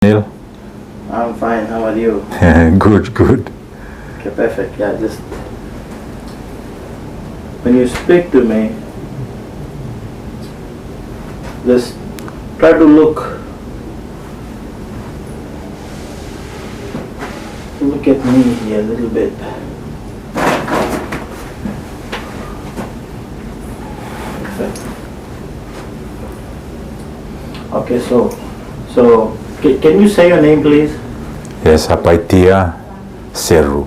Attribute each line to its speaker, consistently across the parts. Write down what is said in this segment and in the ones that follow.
Speaker 1: Neil?
Speaker 2: I'm fine. How are you?
Speaker 1: Good, good.
Speaker 2: Okay, perfect. Yeah, just when you speak to me, just try to look at me here a little bit. Okay, so can you say your name, please?
Speaker 1: Yes, Apaitia Seru.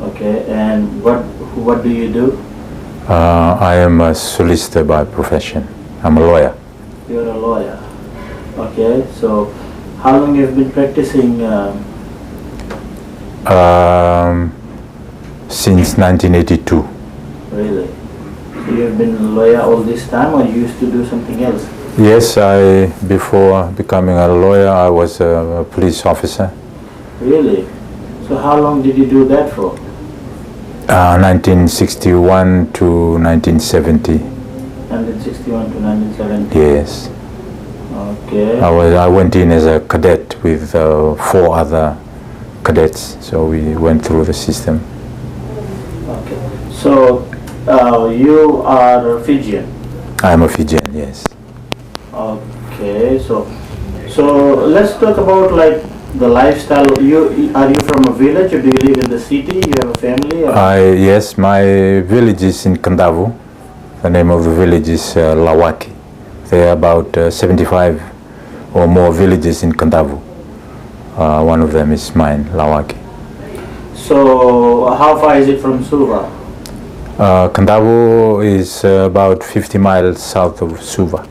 Speaker 2: Okay, and what do you do?
Speaker 1: I am a solicitor by profession. I'm a lawyer.
Speaker 2: You're a lawyer. Okay, so how long you've been practicing?
Speaker 1: Since 1982.
Speaker 2: Really? So you've been a lawyer all this time, or you used to do something else?
Speaker 1: Yes, before becoming a lawyer, I was a police officer.
Speaker 2: Really? So how long did you do that for?
Speaker 1: 1961 to 1970.
Speaker 2: 1961 to 1970?
Speaker 1: Yes.
Speaker 2: Okay.
Speaker 1: I went in as a cadet with 4 other cadets, so we went through the system.
Speaker 2: Okay. So you are Fijian?
Speaker 1: I'm a Fijian, yes.
Speaker 2: Okay. So let's talk about like the lifestyle. Are you from a village, or do you live in the city? You have a family? Or?
Speaker 1: Yes, my village is in Kandavu. The name of the village is Lawaki. There are about 75 or more villages in Kandavu. One of them is mine, Lawaki.
Speaker 2: So how far is it from Suva?
Speaker 1: Kandavu is about 50 miles south of Suva.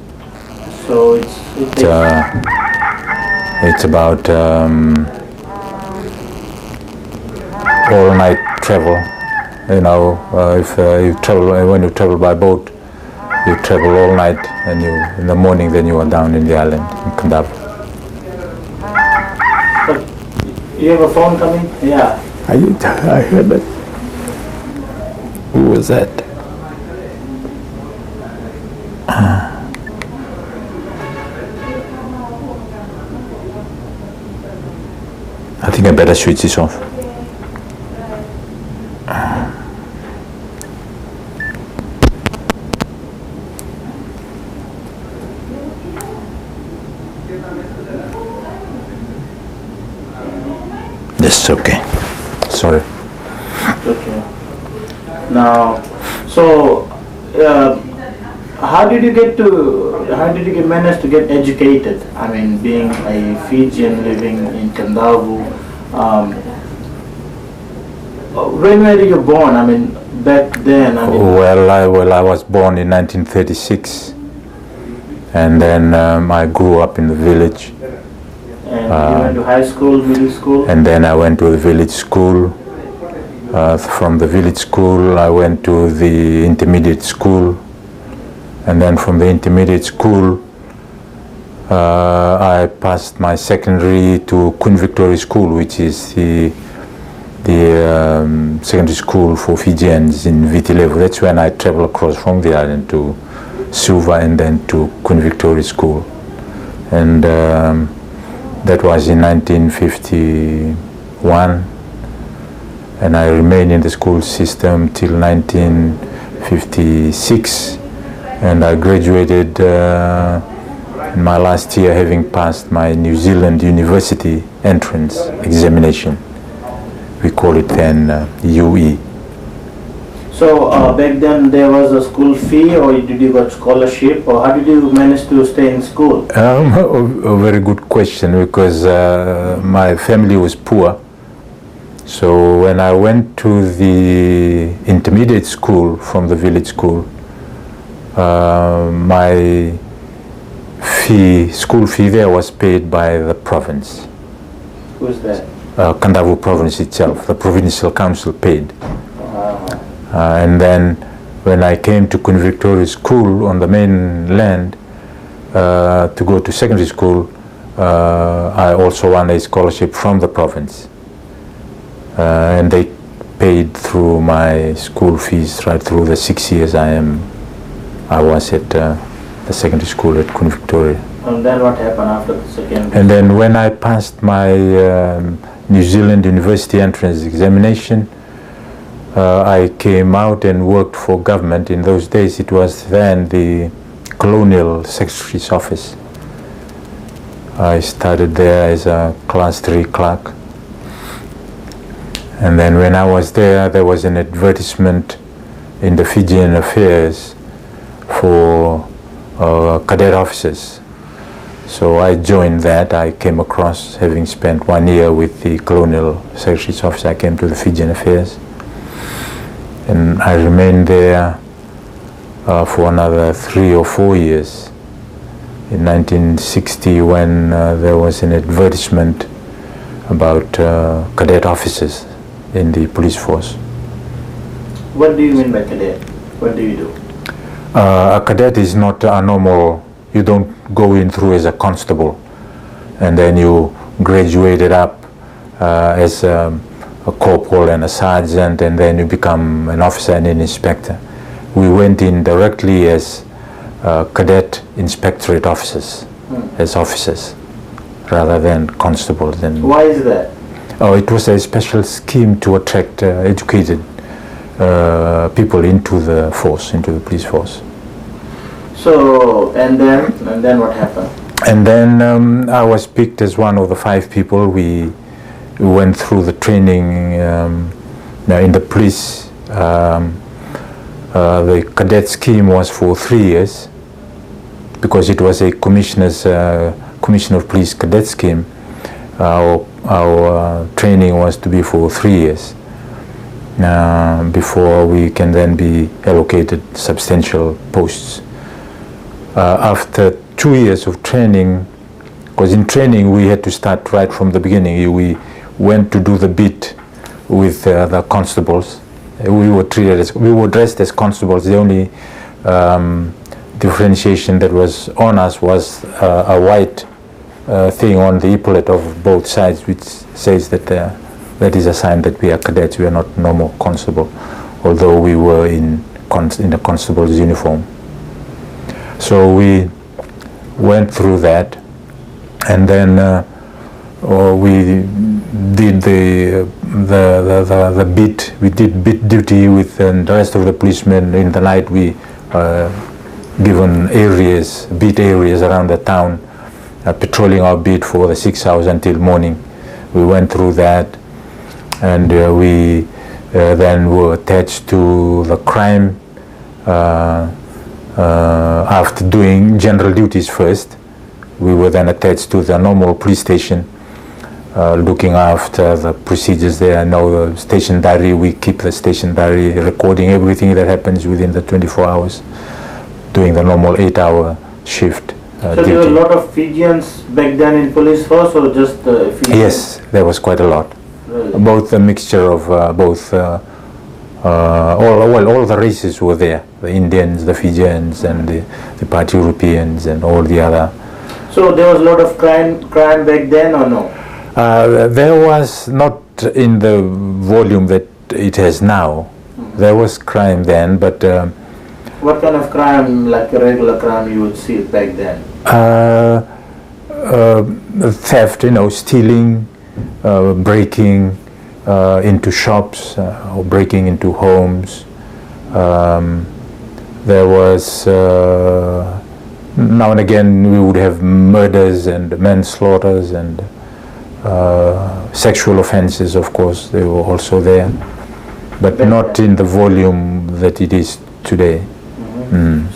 Speaker 2: So
Speaker 1: it's about all-night travel. You know, if you travel, when you travel by boat, you travel all night, and in the morning then you are down in the island in Kandavu.
Speaker 2: But you have a phone coming? Yeah.
Speaker 1: I heard that. Who was that? I think I better switch this off. That's okay. Sorry.
Speaker 2: Okay. Now, so how did you manage to get educated? I mean, being a Fijian living in Kandavu, when were you born? I mean, back then. I mean,
Speaker 1: I was born in 1936, and then I grew up in the village.
Speaker 2: And you went to high school, middle school?
Speaker 1: And then I went to the village school. From the village school, I went to the intermediate school. And then from the intermediate school, I passed my secondary to Queen Victoria School, which is the secondary school for Fijians in Viti level. That's when I traveled across from the island to Suva and then to Queen Victoria School. And that was in 1951. And I remained in the school system till 1956. And I graduated in my last year, having passed my New Zealand University entrance examination. We call it then UE.
Speaker 2: So back then there was a school fee, or did you got scholarship, or how did you manage to stay in school?
Speaker 1: A very good question, because my family was poor. So when I went to the intermediate school from the village school, my school fee there was paid by the province.
Speaker 2: Who's that?
Speaker 1: Kandavu province itself. The provincial council paid. And then when I came to Queen Victoria School on the mainland to go to secondary school, I also won a scholarship from the province. And they paid through my school fees right through the 6 years I was at the secondary school at Queen Victoria.
Speaker 2: And then what happened after the second?
Speaker 1: And then when I passed my New Zealand University entrance examination, I came out and worked for government. In those days it was then the Colonial Secretary's office. I started there as a class 3 clerk. And then when I was there was an advertisement in the Fijian affairs for cadet officers. So I joined that. I came across, having spent 1 year with the Colonial Secretary's office, I came to the Fijian affairs. And I remained there for another 3 or 4 years. In 1960, when there was an advertisement about cadet officers in the police force.
Speaker 2: What do you mean by cadet? What do you do?
Speaker 1: A cadet is not a normal, you don't go in through as a constable and then you graduated up as a corporal and a sergeant and then you become an officer and an inspector. We went in directly as cadet inspectorate officers, as officers, rather than constables. And
Speaker 2: why is that?
Speaker 1: Oh, it was a special scheme to attract educated people into the force, into the police force.
Speaker 2: So, and then what happened?
Speaker 1: And then I was picked as one of the 5 people. We went through the training in the police. The cadet scheme was for 3 years because it was a commissioner of police cadet scheme. Our training was to be for 3 years before we can then be allocated substantial posts. After 2 years of training, because in training we had to start right from the beginning. We went to do the beat with the constables. We were dressed as constables. The only differentiation that was on us was a white thing on the epaulette of both sides, which says that that is a sign that we are cadets. We are not normal constable, although we were in a constable's uniform. So we went through that, and then we did the beat. We did beat duty with the rest of the policemen. In the night, we given areas, beat areas around the town, patrolling our beat for the 6 hours until morning. We went through that, and we then were attached to the crime. After doing general duties first, we were then attached to the normal police station, looking after the procedures there. Now the station diary, we keep the station diary, recording everything that happens within the 24 hours, doing the normal 8-hour shift.
Speaker 2: So there were a lot of Fijians back then in police force, or just Fijians?
Speaker 1: Yes, there was quite a lot.
Speaker 2: Really?
Speaker 1: Both a mixture of both. All the races were there. The Indians, the Fijians, and the part Europeans, and all the other.
Speaker 2: So there was a lot of crime back then, or no?
Speaker 1: There was not in the volume that it has now. There was crime then, but
Speaker 2: what kind of crime, like a regular crime, you would see back then?
Speaker 1: Theft, stealing, breaking into shops, or breaking into homes. There was now and again we would have murders and manslaughters and sexual offences. Of course, they were also there, but not in the volume that it is today.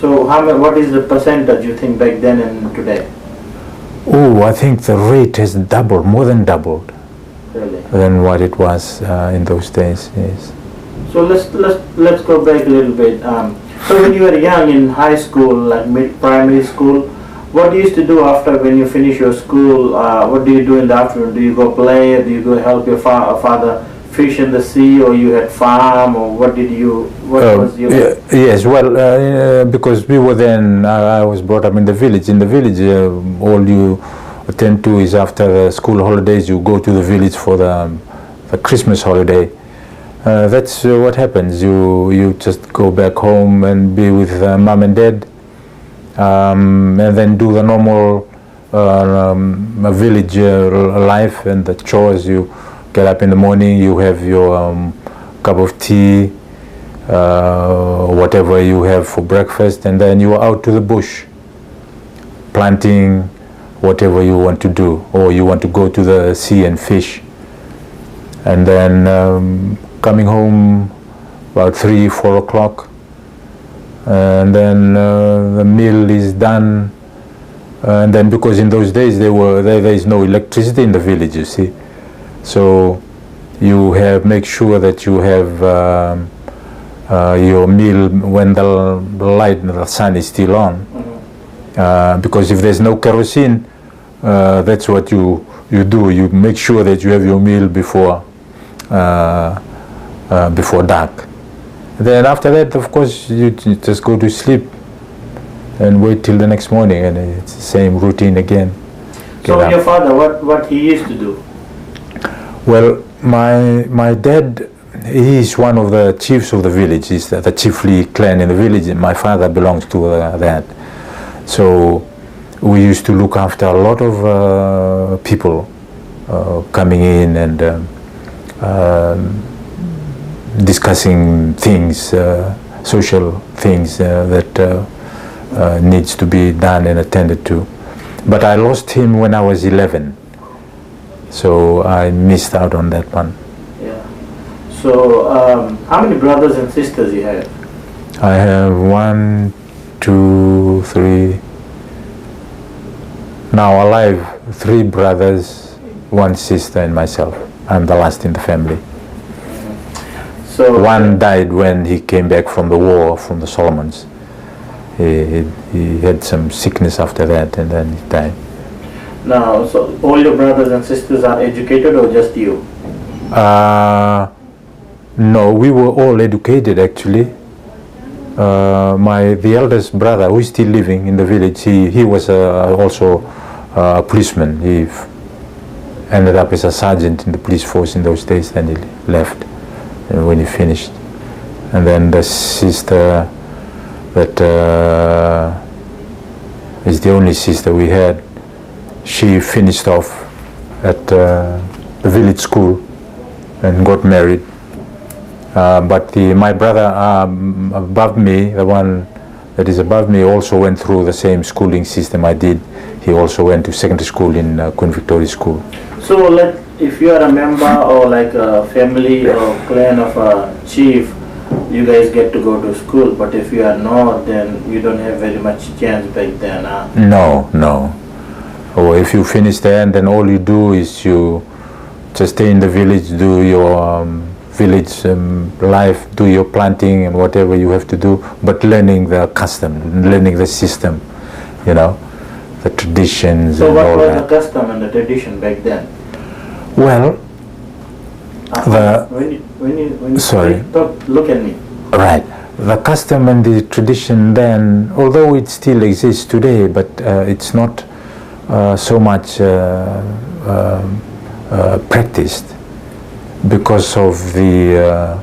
Speaker 2: So what is the percentage you think back then and today?
Speaker 1: Oh, I think the rate has doubled, more than doubled.
Speaker 2: Really?
Speaker 1: Than what it was in those days. Yes.
Speaker 2: So let's go back a little bit. So when you were young in high school, like primary school, what do you used to do after when you finish your school? What do you do in the afternoon? Do you go play, or do you go help your father fish in the sea, or you had farm, or what did you? What was your?
Speaker 1: Yes, well, because we were then. I was brought up in the village. In the village, all you attend to is after the school holidays, you go to the village for the Christmas holiday. That's what happens. You just go back home and be with mom and dad, and then do the normal a village life and the chores. You get up in the morning, you have your cup of tea, whatever you have for breakfast, and then you are out to the bush planting whatever you want to do, or you want to go to the sea and fish. And then coming home about 3, 4 o'clock, and then the meal is done. And then, because in those days there is no electricity in the village, you see, so you make sure that you have your meal when the sun is still on. Because if there's no kerosene, that's what you do. You make sure that you have your meal before dark. Then after that, of course, you just go to sleep and wait till the next morning, and it's the same routine again.
Speaker 2: So your father, what he used to do?
Speaker 1: Well, my dad, he is one of the chiefs of the village. He's the chiefly clan in the village, and my father belongs to that. So we used to look after a lot of people coming in and discussing things, social things that needs to be done and attended to. But I lost him when I was 11, so I missed out on that one.
Speaker 2: Yeah. So how many brothers and sisters you have?
Speaker 1: I have 1, 2, 3. Now alive, 3 brothers, 1 sister, and myself. I'm the last in the family. So one died when he came back from the war, from the Solomons. He had some sickness after that, and then he died.
Speaker 2: Now, so all your brothers and sisters are educated, or just you?
Speaker 1: No, we were all educated actually. The eldest brother, who is still living in the village, he was also a policeman. He ended up as a sergeant in the police force in those days, then he left when he finished. And then the sister that is the only sister we had, she finished off at the village school and got married. But my brother above me, the one that is above me, also went through the same schooling system I did. He also went to secondary school in Queen Victoria School.
Speaker 2: So, like, if you are a member or like a family or clan of a chief, you guys get to go to school. But if you are not, then you don't have very much chance back then, huh?
Speaker 1: No. Or if you finish there, and then all you do is you just stay in the village, do your village life, do your planting and whatever you have to do, but learning the custom, learning the system, you know, the traditions.
Speaker 2: So
Speaker 1: and
Speaker 2: what
Speaker 1: all
Speaker 2: was
Speaker 1: that.
Speaker 2: the custom and the tradition back then?
Speaker 1: Well,
Speaker 2: when you
Speaker 1: sorry.
Speaker 2: talk, look at me.
Speaker 1: Right. The custom and the tradition then, although it still exists today, but it's not so much practiced because of the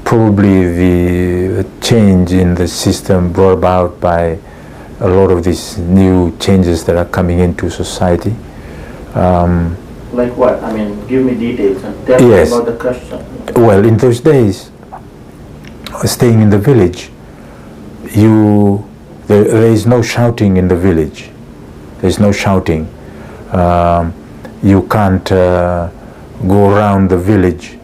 Speaker 1: probably the change in the system brought about by a lot of these new changes that are coming into society.
Speaker 2: Like what? I mean, give me details and tell me about the custom.
Speaker 1: Well, in those days, staying in the village, there is no shouting in the village. There's no shouting. You can't go around the village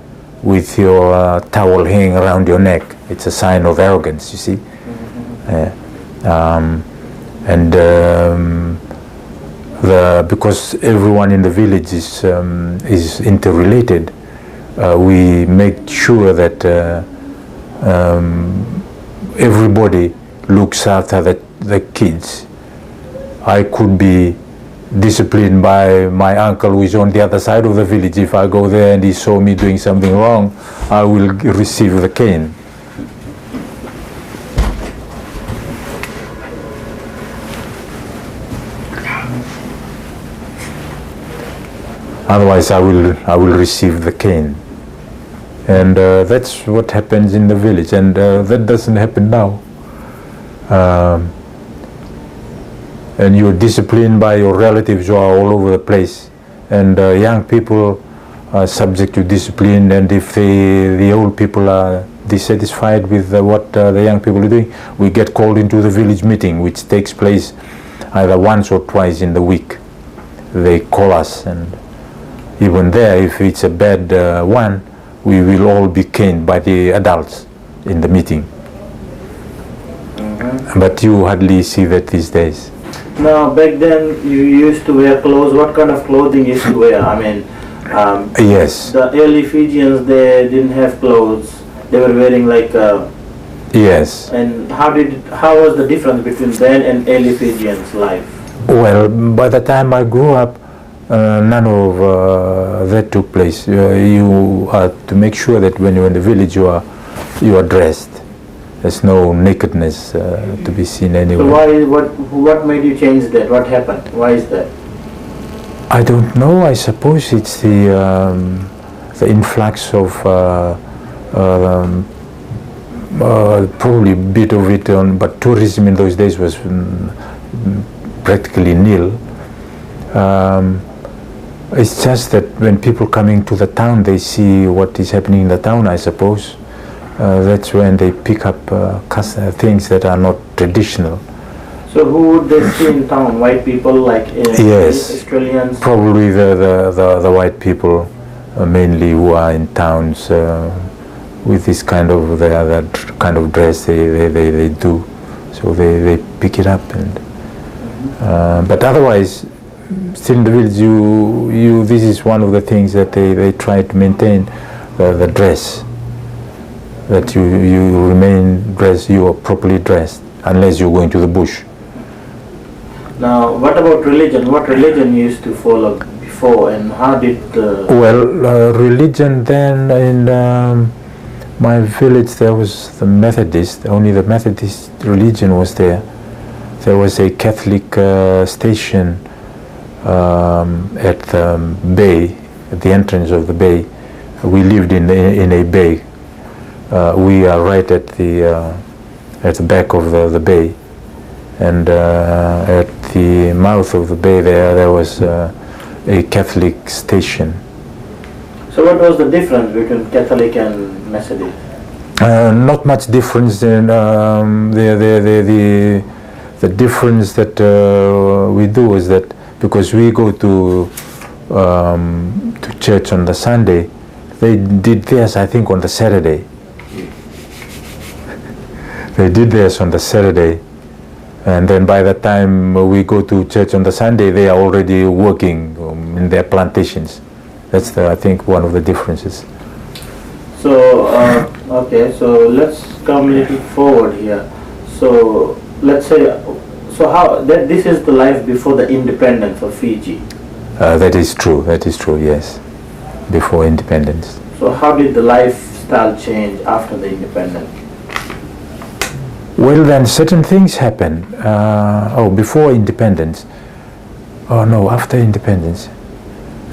Speaker 1: with your towel hanging around your neck. It's a sign of arrogance, you see. Because everyone in the village is interrelated, we make sure that everybody looks after the kids. I could be disciplined by my uncle who is on the other side of the village. If I go there and he saw me doing something wrong, I will receive the cane. Otherwise, I will receive the cane, and that's what happens in the village, and that doesn't happen now. and you're disciplined by your relatives who are all over the place, and young people are subject to discipline, and if the old people are dissatisfied with what the young people are doing, we get called into the village meeting, which takes place either once or twice in the week. They call us, and even there, if it's a bad one, we will all be caned by the adults in the meeting. But you hardly see that these days.
Speaker 2: Now, back then you used to wear clothes. What kind of clothing you used to wear? I mean,
Speaker 1: yes.
Speaker 2: The early Fijians, they didn't have clothes. They were wearing like.
Speaker 1: Yes.
Speaker 2: And how was the difference between then and early Fijians' life?
Speaker 1: Well, by the time I grew up, none of that took place. You are to make sure that when you're in the village, you are dressed. There's no nakedness to be seen anywhere.
Speaker 2: So what made you change that? What happened? Why is that?
Speaker 1: I don't know. I suppose it's the influx of probably a bit of it but tourism in those days was practically nil. It's just that when people coming to the town, they see what is happening in the town, I suppose. That's when they pick up things that are not traditional.
Speaker 2: So who would they see in town? White people, like
Speaker 1: yes,
Speaker 2: Australians?
Speaker 1: Probably the white people, mainly, who are in towns with this kind of that kind of dress they do. So they pick it up, and but otherwise, still in the village, this is one of the things that they try to maintain, the dress. That you remain dressed, you are properly dressed, unless you're going to the bush.
Speaker 2: Now, what about religion? What religion you used to follow before, and how did?
Speaker 1: Well, religion then in my village there was the Methodist. Only the Methodist religion was there. There was a Catholic station at the bay, at the entrance of the bay. We lived in a bay. We are right at the back of the bay, and at the mouth of the bay there was a Catholic station.
Speaker 2: So what was the difference between Catholic and Methodist?
Speaker 1: Not much difference. In the difference that we do is that because we go to church on the Sunday, they did theirs I think on the Saturday. They did theirs on the Saturday, and then by the time we go to church on the Sunday, they are already working in their plantations. That's I think one of the differences.
Speaker 2: So okay, so let's come a little forward here. So let's say, this is the life before the independence of Fiji.
Speaker 1: That is true. That is true. Yes, before independence.
Speaker 2: So how did the lifestyle change after the independence?
Speaker 1: Well, then certain things happen. Before independence. Oh no, after independence,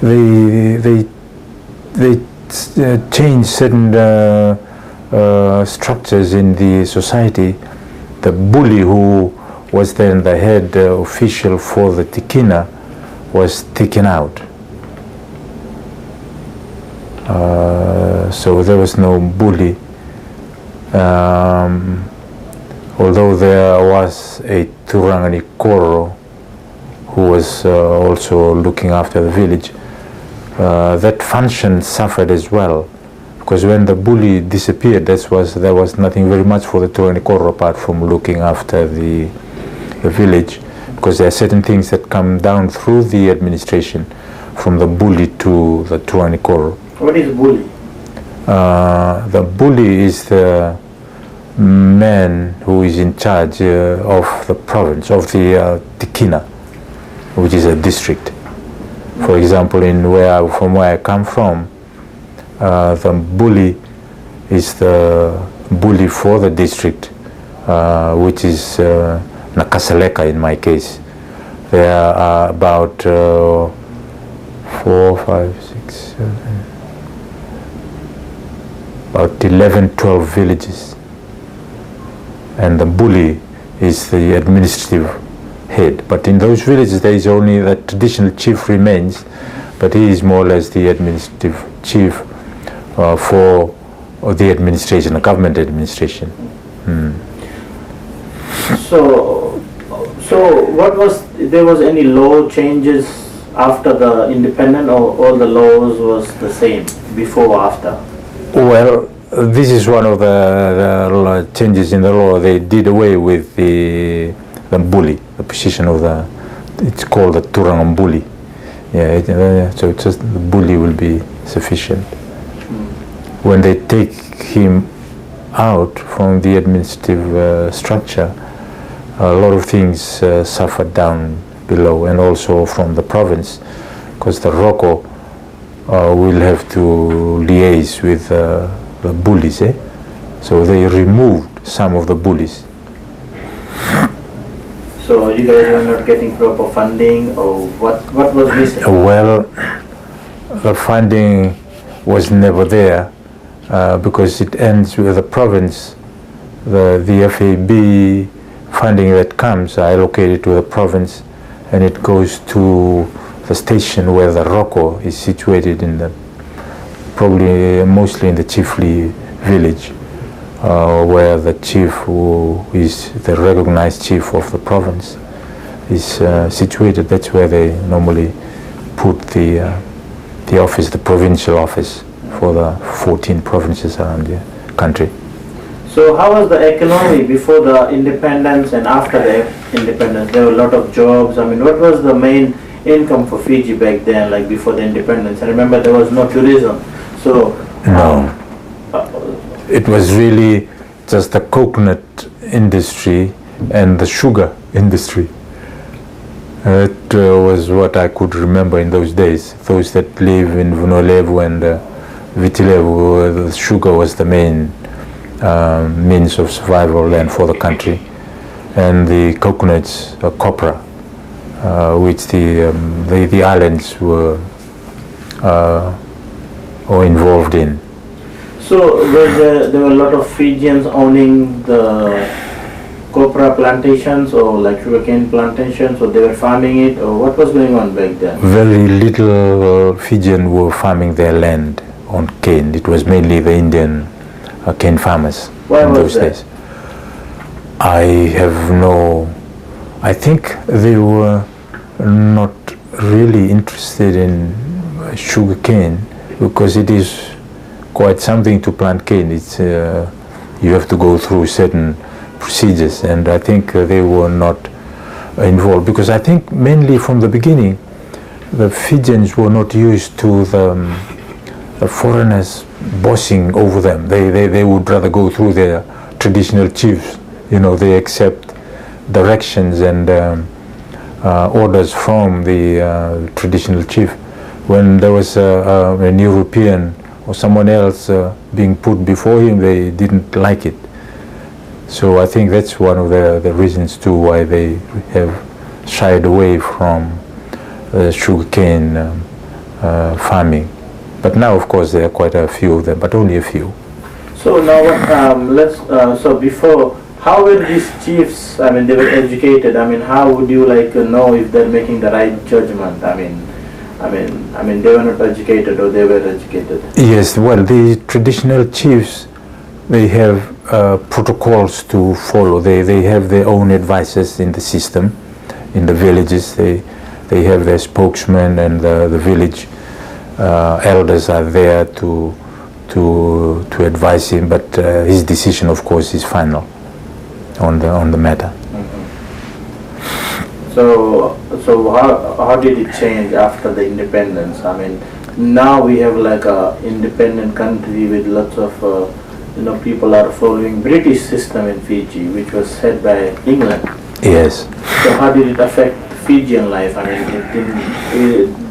Speaker 1: they changed certain structures in the society. The bully who was then the head official for the Tikina was taken out. So there was no bully. Although there was a Turangani Koro who was also looking after the village, that function suffered as well, because when the bully disappeared, there was nothing very much for the Turangani Koro apart from looking after the village, because there are certain things that come down through the administration from the bully to the Turangani Koro.
Speaker 2: What is bully?
Speaker 1: The bully is the man who is in charge of the province, of the Tikina, which is a district. For example, from where I come from, the bully is the bully for the district, which is Nakasaleka in my case. There are about 4, 5, 6, 7, about 11, 12 villages. And the bully is the administrative head. But in those villages there is only the traditional chief remains, but he is more or less the administrative chief for the administration, the government administration.
Speaker 2: So what was, there was any law changes after the independence, or all the laws was the same before or after?
Speaker 1: Well, this is one of the changes in the law. They did away with the bully, the position of the, it's called the Turang bully. Yeah, so it's just the bully will be sufficient. When they take him out from the administrative structure, a lot of things suffered down below, and also from the province, because the Roko will have to liaise with the bullies. So they removed some of the bullies.
Speaker 2: So you guys were not getting proper funding, or what was missing?
Speaker 1: Well, the funding was never there because it ends with the province. The FAB funding that comes are allocated to the province, and it goes to the station where the Roko is situated, in the probably mostly in the chiefly village, where the chief, who is the recognized chief of the province, is situated. That's where they normally put the office, the provincial office for the 14 provinces around the country.
Speaker 2: So how was the economy before the independence and after the independence? There were a lot of jobs. I mean, what was the main income for Fiji back then, like before the independence? I remember there was no tourism. So
Speaker 1: no, it was really just the coconut industry and the sugar industry. It was what I could remember in those days. Those that live in Vunolevu and Vitilevu, the sugar was the main means of survival and for the country, and the coconuts, copra, which the islands were involved in.
Speaker 2: So there were a lot of Fijians owning the copra plantations, or like sugarcane plantations, or they were farming it, or what was going on back then?
Speaker 1: Very little Fijian were farming their land on cane. It was mainly the Indian cane farmers.
Speaker 2: Why
Speaker 1: in
Speaker 2: was
Speaker 1: those
Speaker 2: that?
Speaker 1: days. I think they were not really interested in sugar cane, because it is quite something to plant cane. It's you have to go through certain procedures, and I think they were not involved, because I think mainly from the beginning the Fijians were not used to the foreigners bossing over them. They would rather go through their traditional chiefs. You know, they accept directions and orders from the traditional chief. When there was an European or someone else being put before him, they didn't like it. So I think that's one of the reasons too why they have shied away from sugarcane farming. But now, of course, there are quite a few of them, but only a few.
Speaker 2: So now, so before, how were these chiefs? I mean, they were educated. I mean, how would you know if they're making the right judgment? I mean, they were not educated, or they were educated? Yes.
Speaker 1: Well, the traditional chiefs, they have protocols to follow. They have their own advisors in the system, in the villages. They have their spokesman, and the village elders are there to advise him. But his decision, of course, is final on the matter.
Speaker 2: Mm-hmm. So how did it change after the independence? I mean, now we have like a independent country with lots of people are following British system in Fiji, which was set by England.
Speaker 1: Yes.
Speaker 2: So how did it affect Fijian life? I mean,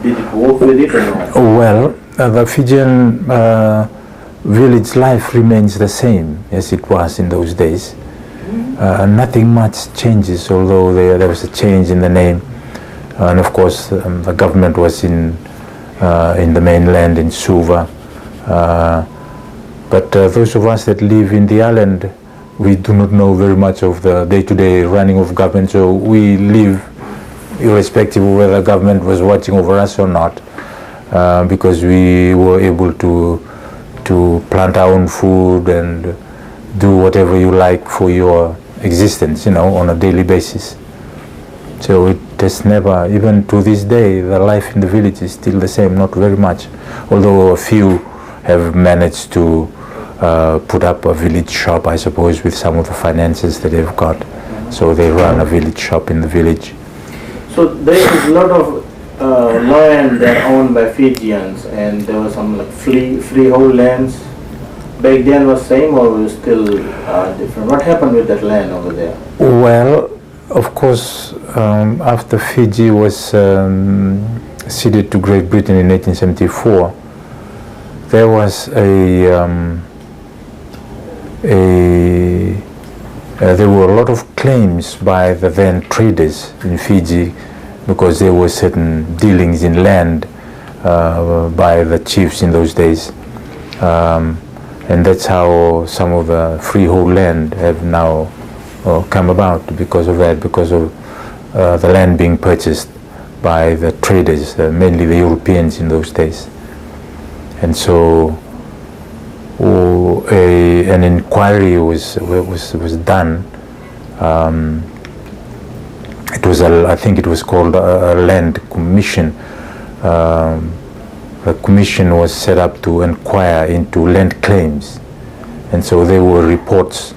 Speaker 2: did it work with it or not?
Speaker 1: Well, the Fijian village life remains the same as it was in those days. Nothing much changes, although there was a change in the name, and of course the government was in the mainland in Suva. But those of us that live in the island, we do not know very much of the day-to-day running of government, so we live irrespective of whether the government was watching over us or not, because we were able to plant our own food and do whatever you like for your existence, on a daily basis. So it has never, even to this day, the life in the village is still the same, not very much. Although a few have managed to put up a village shop, I suppose, with some of the finances that they've got. So they run a village shop in the village.
Speaker 2: So there is a lot of land that are owned by Fijians, and there was some like freehold lands. Back then was same or was still different? What happened with that land over there?
Speaker 1: Well, of course, after Fiji was ceded to Great Britain in 1874, there was there were a lot of claims by the then traders in Fiji, because there were certain dealings in land by the chiefs in those days, and that's how some of the freehold land have now come about, because of that, because of the land being purchased by the traders, mainly the Europeans in those days. And so an inquiry was done. It was I think it was called a land commission. A commission was set up to inquire into land claims, and so there were reports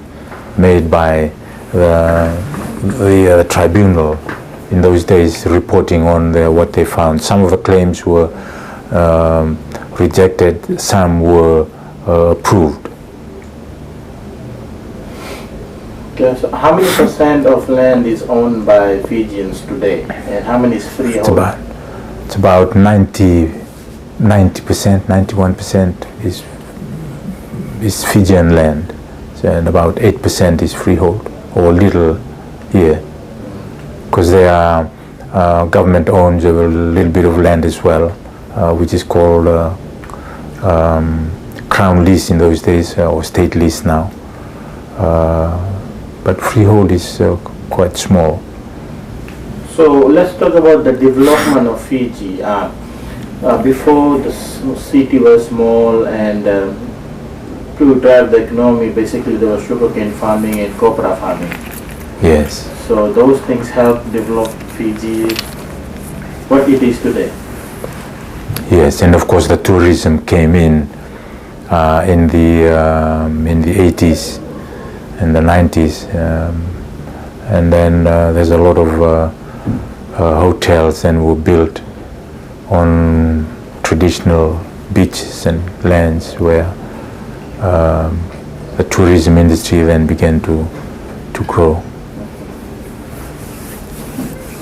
Speaker 1: made by the tribunal in those days, reporting on what they found. Some of the claims were rejected, some were approved.
Speaker 2: Okay, so how many percent of land is owned by Fijians today, and how many is freehold?
Speaker 1: It's about 90%, 91% is Fijian land, and about 8% is freehold, or little here, because they are government owns a little bit of land as well, which is called crown lease in those days, or state lease now. But freehold is quite small.
Speaker 2: So let's talk about the development of Fiji. Before the city was small, and to drive the economy, basically there was sugarcane farming and copra farming.
Speaker 1: Yes.
Speaker 2: So those things helped develop Fiji what it is today.
Speaker 1: Yes, and of course the tourism came in the 80s and the 90s, and then there's a lot of hotels and were built on traditional beaches and lands where the tourism industry then began to grow.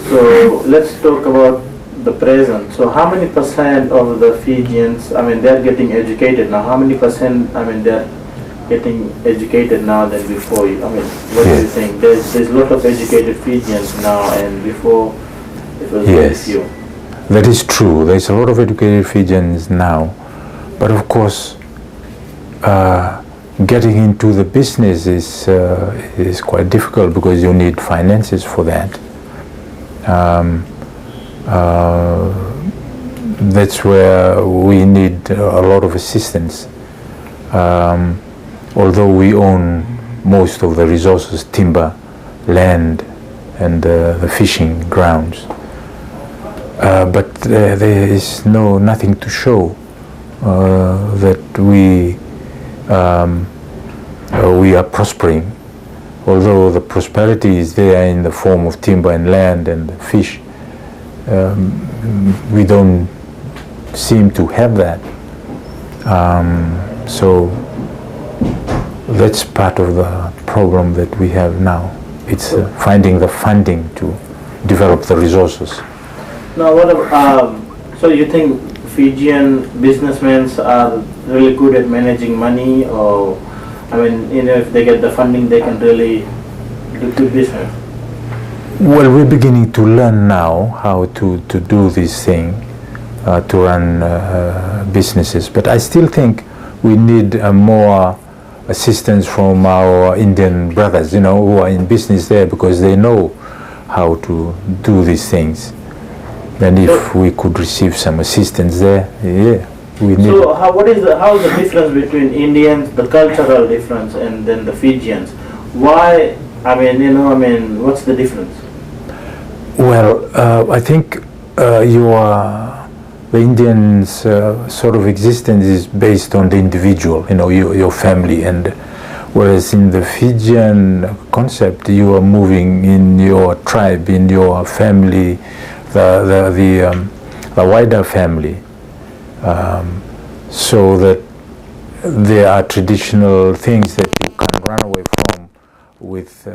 Speaker 2: So let's talk about the present. So how many percent of the Fijians, they're getting educated now? How many percent, they're getting educated now than before? What do you think? There's a lot of educated Fijians now, and before it was very few.
Speaker 1: That is true. There's a lot of educated Fijians now, but of course, getting into the business is quite difficult, because you need finances for that. That's where we need a lot of assistance. Although we own most of the resources, timber, land, and the fishing grounds, but there is nothing to show that we are prospering. Although the prosperity is there in the form of timber and land and fish, we don't seem to have that. So that's part of the problem that we have now. It's finding the funding to develop the resources.
Speaker 2: Now, so you think Fijian businessmen are really good at managing money, or if they get the funding, they can really do good business?
Speaker 1: Well, we're beginning to learn now how to do this thing, to run businesses. But I still think we need more assistance from our Indian brothers, who are in business there, because they know how to do these things. And if we could receive some assistance there, yeah, we need.
Speaker 2: So how is the difference between Indians, the cultural difference, and then the Fijians? Why? I mean, what's the difference?
Speaker 1: Well, I think the Indians' sort of existence is based on the individual, your family, and whereas in the Fijian concept, you are moving in your tribe, in your family, the wider family, so that there are traditional things that you can run away from with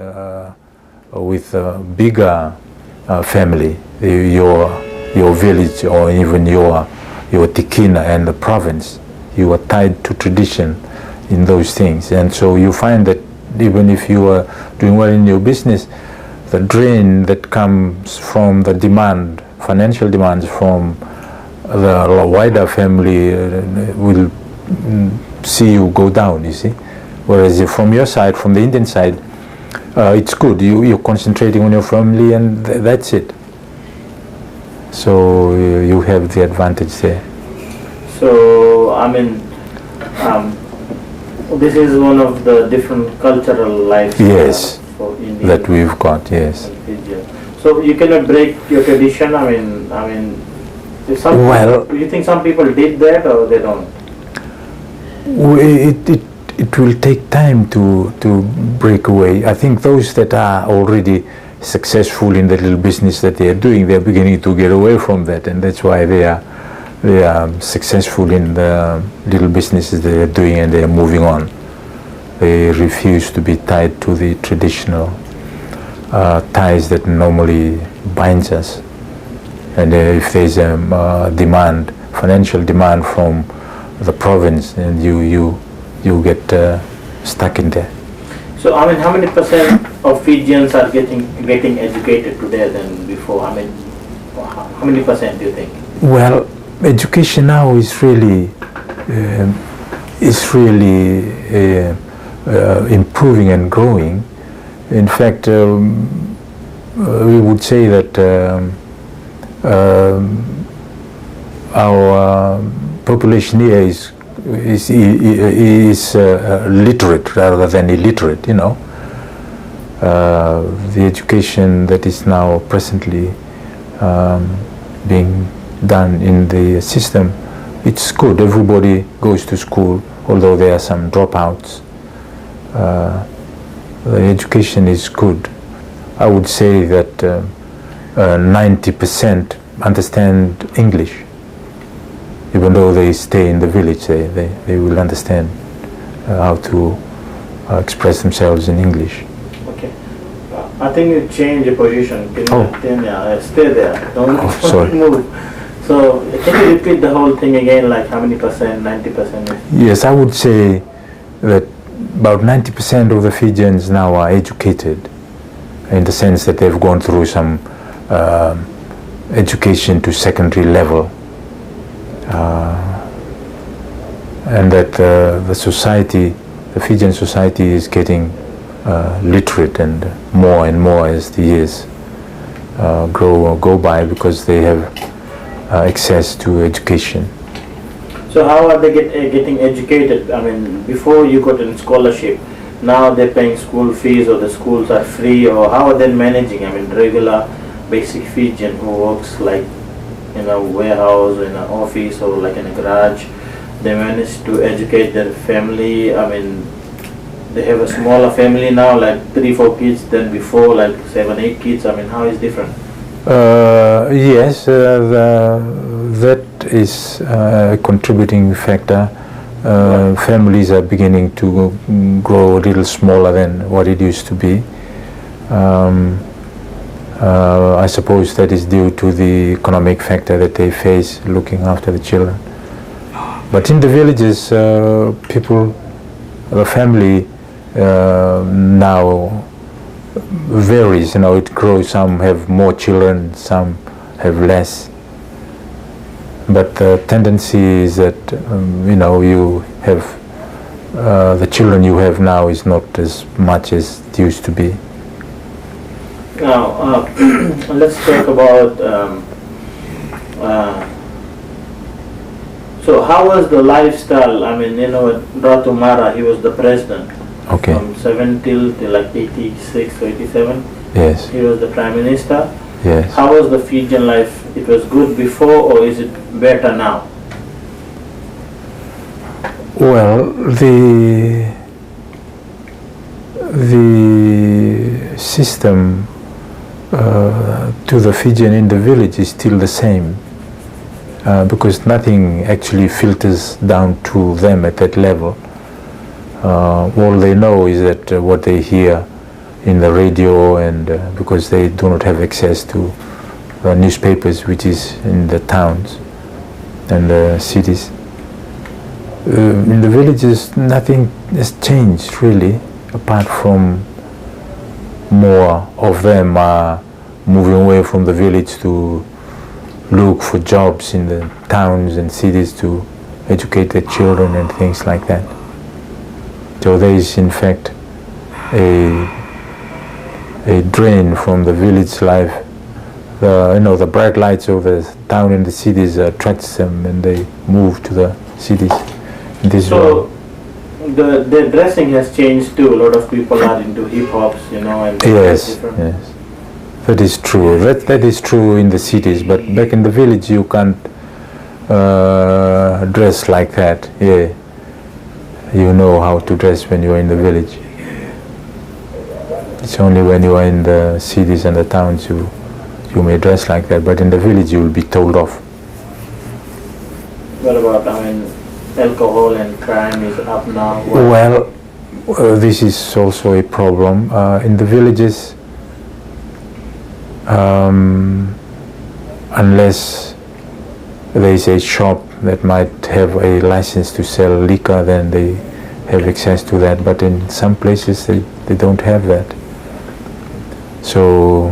Speaker 1: a bigger family, your village, or even your tikina and the province. You are tied to tradition in those things, and so you find that even if you are doing well in your business, the drain that comes from the financial demands from the wider family will see you go down, you see. Whereas from your side, from the Indian side, it's good. You're concentrating on your family, and that's it. So you have the advantage there.
Speaker 2: So I mean, this is one of the different cultural lives.
Speaker 1: Yes,
Speaker 2: for India
Speaker 1: that we've got. Yes.
Speaker 2: So you cannot break your tradition. I mean, do you think some people did that or they don't?
Speaker 1: It will take time to break away. I think those that are already successful in the little business that they are doing, they are beginning to get away from that, and that's why they are successful in the little businesses they are doing, and they are moving on. They refuse to be tied to the traditional ties that normally binds us. And if there's a demand, financial demand from the province, and you get stuck in there.
Speaker 2: So I mean, how many percent of Fijians are getting educated today than before? I mean, how many percent do you think?
Speaker 1: Well, education now is really improving and growing. In fact, we would say that our population here is literate rather than illiterate. The education that is now presently being done in the system, it's good. Everybody goes to school, although there are some dropouts. The education is good. I would say that 90% understand English. Even though they stay in the village, they will understand how to express themselves in English.
Speaker 2: Okay. I think you change your position. Can you stay there? Don't move. So can you repeat the whole thing again, like how many percent, 90%?
Speaker 1: Yes, I would say that about 90% of the Fijians now are educated, in the sense that they've gone through some education to secondary level. And that the Fijian society is getting literate and more as the years go by, because they have access to education.
Speaker 2: So how are they getting educated? I mean, before you got a scholarship, now they're paying school fees, or the schools are free, or how are they managing? I mean, regular basic Fijian who works like in a warehouse, in an office, or like in a garage, they manage to educate their family. I mean, they have a smaller family now, like 3-4 kids, than before, like 7-8 kids. I mean, how is different?
Speaker 1: Yes, that is a contributing factor. Families are beginning to grow a little smaller than what it used to be. I suppose that is due to the economic factor that they face looking after the children. But in the villages, the family now varies. It grows. Some have more children, some have less. But the tendency is that you have the children you have now is not as much as it used to be.
Speaker 2: Now, let's talk about. So, how was the lifestyle? I mean, Ratu Mara, he was the president.
Speaker 1: Okay.
Speaker 2: From 70 till like 86 or 87.
Speaker 1: Yes.
Speaker 2: He was the prime minister.
Speaker 1: Yes.
Speaker 2: How was the Fijian life? It was good before, or is it better now?
Speaker 1: Well, the system to the Fijian in the village is still the same, because nothing actually filters down to them at that level. All they know is that what they hear in the radio, and because they do not have access to newspapers, which is in the towns and the cities. In the villages, nothing has changed really, apart from more of them are moving away from the village to look for jobs in the towns and cities to educate their children and things like that. So there is in fact a drain from the village life. The bright lights of the town and the cities attracts them, and they move to the cities.
Speaker 2: So the dressing has changed too. A lot of people are into hip hops, and
Speaker 1: yes, that is true. That is true in the cities, but back in the village you can't dress like that. Yeah, you know how to dress when you are in the village. It's only when you are in the cities and the towns you may dress like that, but in the village you will be told off.
Speaker 2: What about, alcohol and crime is up now?
Speaker 1: Well, this is also a problem. In the villages, unless there is a shop that might have a license to sell liquor, then they have access to that, but in some places they don't have that. So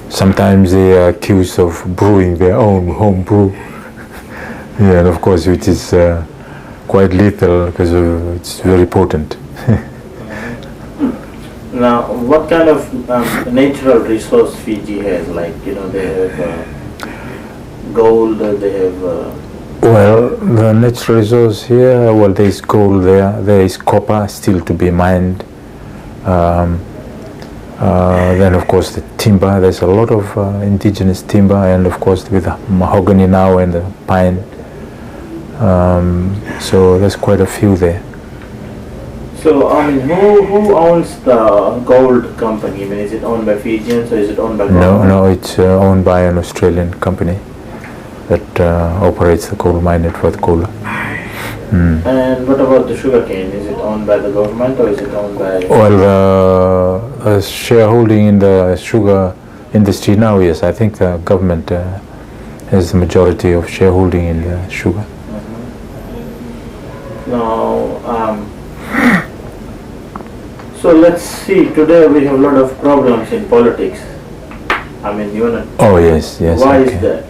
Speaker 1: sometimes they are accused of brewing their own home brew. Yeah, and of course, which is quite lethal because it's very potent.
Speaker 2: Now, what kind of natural resource Fiji has? They have gold, they have...
Speaker 1: Well, the natural resource here, there is gold there is copper still to be mined. Then of course the timber, there's a lot of indigenous timber, and of course with the mahogany now and the pine. So there's quite a few there.
Speaker 2: So, who owns the gold company? Is it owned by Fijians or is it owned by government?
Speaker 1: No, it's owned by an Australian company that operates the coal mine at Forgotten.
Speaker 2: And what about the sugarcane? Is it owned by the government or is it owned by...
Speaker 1: Well, the shareholding in the sugar industry now, yes, I think the government has the majority of shareholding in the sugar.
Speaker 2: Now, so let's see, today we have a lot of problems in politics.
Speaker 1: Oh yes.
Speaker 2: Why is that?